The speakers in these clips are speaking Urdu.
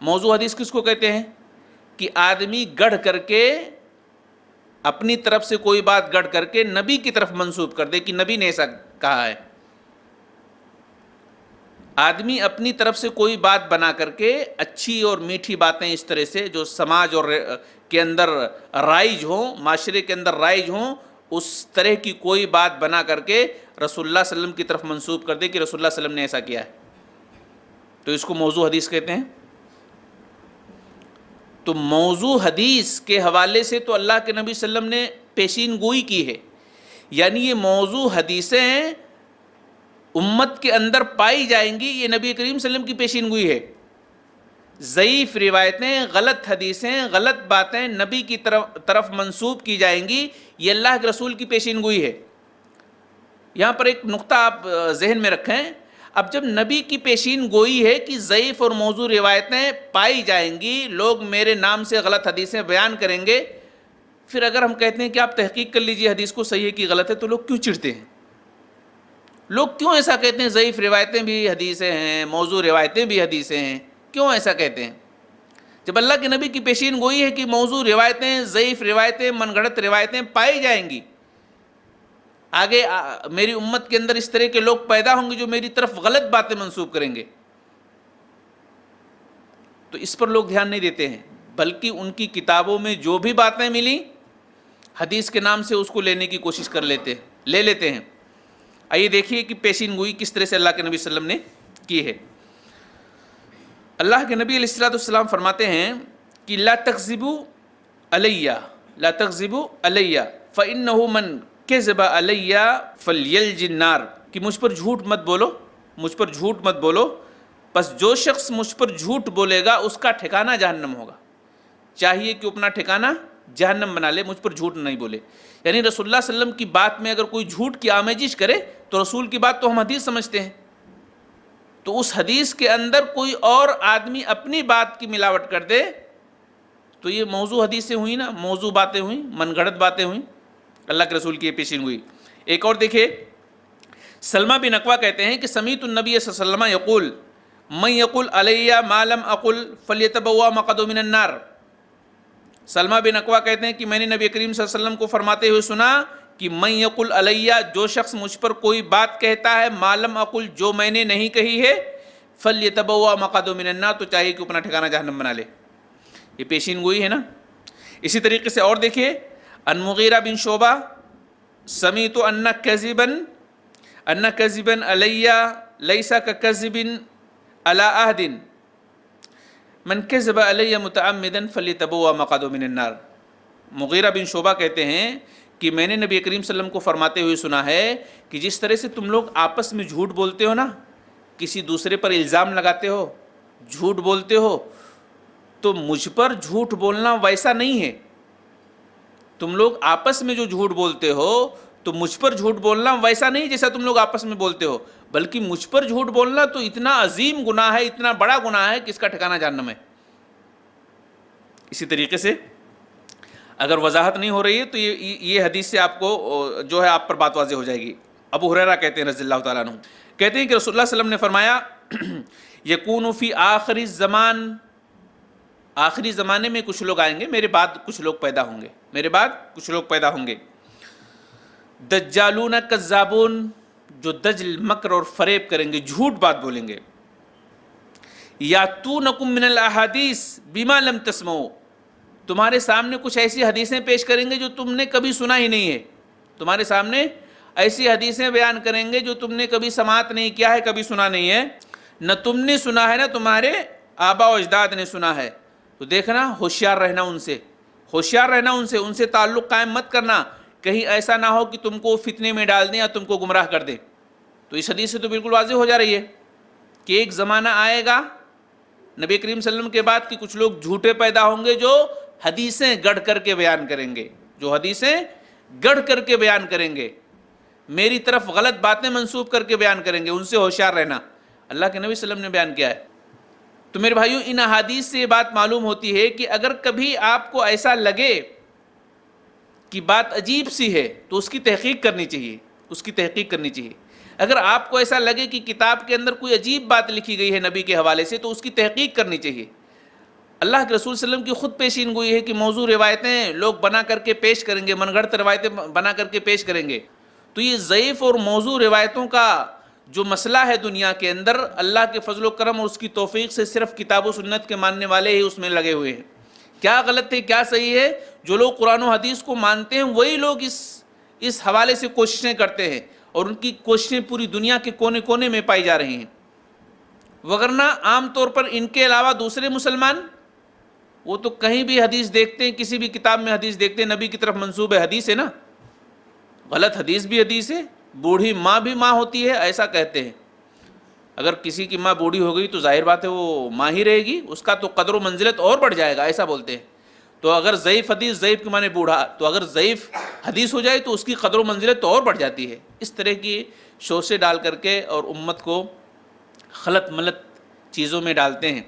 موضوع حدیث کس کو کہتے ہیں؟ کہ آدمی گڑھ کر کے اپنی طرف سے کوئی بات گڑھ کر کے نبی کی طرف منسوب کر دے کہ نبی نے ایسا کہا ہے. آدمی اپنی طرف سے کوئی بات بنا کر کے اچھی اور میٹھی باتیں اس طرح سے جو سماج اور کے اندر رائج ہوں، معاشرے کے اندر رائج ہوں، اس طرح کی کوئی بات بنا کر کے رسول اللہ صلی اللہ علیہ وسلم کی طرف منسوب کر دے کہ رسول اللہ صلی اللہ علیہ وسلم نے ایسا کیا ہے، تو اس کو موضوع حدیث کہتے ہیں. تو موضوع حدیث کے حوالے سے تو اللہ کے نبی صلی اللہ علیہ وسلم نے پیشین گوئی کی ہے، یعنی یہ موضوع حدیثیں امت کے اندر پائی جائیں گی، یہ نبی کریم صلی اللہ علیہ وسلم کی پیشین گوئی ہے. ضعیف روایتیں، غلط حدیثیں، غلط باتیں نبی کی طرف منسوب کی جائیں گی، یہ اللہ کے رسول کی پیشین گوئی ہے. یہاں پر ایک نقطہ آپ ذہن میں رکھیں، اب جب نبی کی پیشین گوئی ہے کہ ضعیف اور موضوع روایتیں پائی جائیں گی، لوگ میرے نام سے غلط حدیثیں بیان کریں گے، پھر اگر ہم کہتے ہیں کہ آپ تحقیق کر لیجئے حدیث کو صحیح ہے کہ غلط ہے، تو لوگ کیوں چڑھتے ہیں؟ لوگ کیوں ایسا کہتے ہیں ضعیف روایتیں بھی حدیثیں ہیں، موضوع روایتیں بھی حدیثیں ہیں؟ کیوں ایسا کہتے ہیں؟ جب اللہ کے نبی کی پیشین گوئی ہے کہ موضوع روایتیں، ضعیف روایتیں، من گھڑت روایتیں پائی جائیں گی، آگے میری امت کے اندر اس طرح کے لوگ پیدا ہوں گے جو میری طرف غلط باتیں منسوب کریں گے، تو اس پر لوگ دھیان نہیں دیتے ہیں، بلکہ ان کی کتابوں میں جو بھی باتیں ملیں حدیث کے نام سے اس کو لینے کی کوشش لے لیتے ہیں. آئیے دیکھیے کہ پیشین گوئی کس طرح سے اللہ کے نبی صلی اللہ علیہ وسلم نے کی ہے. اللہ کے نبی علیہ الصلوۃ والسلام فرماتے ہیں کہ لا تکذبوا علیہ، لا تکذبوا علیہ فإنہ من کذب علیہ فلیلج النار، کہ مجھ پر جھوٹ مت بولو، مجھ پر جھوٹ مت بولو، بس جو شخص مجھ پر جھوٹ بولے گا اس کا ٹھکانہ جہنم ہوگا. چاہیے کہ اپنا ٹھکانہ جہنم بنا لے، مجھ پر جھوٹ نہیں بولے. یعنی رسول اللہ صلی اللہ علیہ وسلم کی بات میں اگر کوئی جھوٹ کی آمیزش کرے تو رسول کی بات تو ہم حدیث سمجھتے ہیں، تو اس حدیث کے اندر کوئی اور آدمی اپنی بات کی ملاوٹ کر دے تو یہ موضوع حدیثیں ہوئی نا، موضوع باتیں ہوئیں، من گھڑت باتیں ہوئیں، اللہ کے رسول کی یہ پیشین ہوئی. ایک اور دیکھیں، سلمہ بن اکوع کہتے ہیں کہ سمیعت النبی صلی اللہ علیہ وسلم یقول من یقول علیہ ما لم اقل فلیتبوأ مقعدہ من النار. سلمہ بن اکوع کہتے ہیں کہ میں نے نبی کریم صلی اللہ علیہ وسلم کو فرماتے ہوئے سنا کہ من یقول علیہ، جو شخص مجھ پر کوئی بات کہتا ہے ما لم اقل، جو میں نے نہیں کہی ہے، فلیتبوأ مقعدہ من النار، تو چاہیے کہ اپنا ٹھکانہ جہنم بنا لے. یہ پیشین گوئی ہے نا. اسی طریقے سے اور دیکھیے، ان مغیرہ بن شعبہ سمیعت ان کذبا علیہ لیس ککذب علی عہد من کذب علیہ متعمدا فلیتبوأ مقعدہ من النار. مغیرہ بن شعبہ کہتے ہیں کہ میں نے نبی کریم صلی اللہ علیہ وسلم کو فرماتے ہوئے سنا ہے کہ جس طرح سے تم لوگ آپس میں جھوٹ بولتے ہو نا، کسی دوسرے پر الزام لگاتے ہو، جھوٹ بولتے ہو، تو مجھ پر جھوٹ بولنا ویسا نہیں ہے. تم لوگ آپس میں جو جھوٹ بولتے ہو تو مجھ پر جھوٹ بولنا ویسا نہیں جیسا تم لوگ آپس میں بولتے ہو، بلکہ مجھ پر جھوٹ بولنا تو اتنا عظیم گناہ ہے، اتنا بڑا گناہ ہے کہ اس کا ٹھکانہ جہنم ہے. اسی طریقے سے اگر وضاحت نہیں ہو رہی ہے تو یہ حدیث سے آپ کو جو ہے آپ پر بات واضح ہو جائے گی. ابو ہریرہ کہتے ہیں رضی اللہ تعالیٰ عنہ، کہتے ہیں کہ رسول اللہ صلی اللہ علیہ وسلم نے فرمایا یکون فی آخر الزمان، آخری زمانے میں کچھ لوگ آئیں گے، میرے بعد کچھ لوگ پیدا ہوں گے، میرے بعد کچھ لوگ پیدا ہوں گے، دجالون کذابون، جو دجل، مکر اور فریب کریں گے، جھوٹ بات بولیں گے. یاتونکم من الاحادیث بما لم تسمعوا، تمہارے سامنے کچھ ایسی حدیثیں پیش کریں گے جو تم نے کبھی سنا ہی نہیں ہے، تمہارے سامنے ایسی حدیثیں بیان کریں گے جو تم نے کبھی سماعت نہیں کیا ہے، کبھی سنا نہیں ہے، نہ تم نے سنا ہے نہ تمہارے آبا و اجداد نے سنا ہے. تو دیکھنا، ہوشیار رہنا ان سے، ہوشیار رہنا ان سے تعلق قائم مت کرنا، کہیں ایسا نہ ہو کہ تم کو فتنے میں ڈال دیں یا تم کو گمراہ کر دیں. تو اس حدیث سے تو بالکل واضح ہو جا رہی ہے کہ ایک زمانہ آئے گا نبی کریم صلی اللہ علیہ وسلم کے بعد کہ کچھ لوگ جھوٹے پیدا ہوں گے جو حدیثیں گڑھ کر کے بیان کریں گے، جو حدیثیں گڑھ کر کے بیان کریں گے، میری طرف غلط باتیں منسوب کر کے بیان کریں گے. ان سے ہوشیار رہنا، اللہ کے نبی صلی اللہ علیہ وسلم نے بیان کیا ہے. تو میرے بھائیوں، ان احادیث سے یہ بات معلوم ہوتی ہے کہ اگر کبھی آپ کو ایسا لگے کہ بات عجیب سی ہے تو اس کی تحقیق کرنی چاہیے، اس کی تحقیق کرنی چاہیے. اگر آپ کو ایسا لگے کہ کتاب کے اندر کوئی عجیب بات لکھی گئی ہے نبی کے حوالے سے تو اس کی تحقیق کرنی چاہیے. اللہ کے رسول صلی اللہ علیہ وسلم کی خود پیشین گوئی ہے کہ موضوع روایتیں لوگ بنا کر کے پیش کریں گے، من گھڑت روایتیں بنا کر کے پیش کریں گے. تو یہ ضعیف اور موضوع روایتوں کا جو مسئلہ ہے دنیا کے اندر، اللہ کے فضل و کرم اور اس کی توفیق سے صرف کتاب و سنت کے ماننے والے ہی اس میں لگے ہوئے ہیں. کیا غلط ہے کیا صحیح ہے، جو لوگ قرآن و حدیث کو مانتے ہیں وہی لوگ اس حوالے سے کوششیں کرتے ہیں، اور ان کی کوششیں پوری دنیا کے کونے کونے میں پائی جا رہی ہیں. وگرنہ عام طور پر ان کے علاوہ دوسرے مسلمان وہ تو کہیں بھی حدیث دیکھتے ہیں، کسی بھی کتاب میں حدیث دیکھتے ہیں، نبی کی طرف منسوب ہے حدیث ہے نا، غلط حدیث بھی حدیث ہے، بوڑھی ماں بھی ماں ہوتی ہے ایسا کہتے ہیں. اگر کسی کی ماں بوڑھی ہو گئی تو ظاہر بات ہے وہ ماں ہی رہے گی، اس کا تو قدر و منزلت اور بڑھ جائے گا ایسا بولتے ہیں. تو اگر ضعیف حدیث، ضعیف کے معنی بوڑھا، تو اگر ضعیف حدیث ہو جائے تو اس کی قدر و منزلت تو اور بڑھ جاتی ہے. اس طرح کی شوشے ڈال کر کے اور امت کو غلط ملت چیزوں میں ڈالتے ہیں،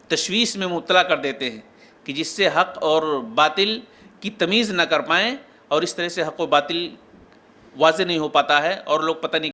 تشویش میں مبتلا کر دیتے ہیں کہ جس سے حق اور باطل کی تمیز نہ کر پائیں، اور اس طرح سے حق و باطل واضح نہیں ہو پاتا ہے اور لوگ پتہ نہیں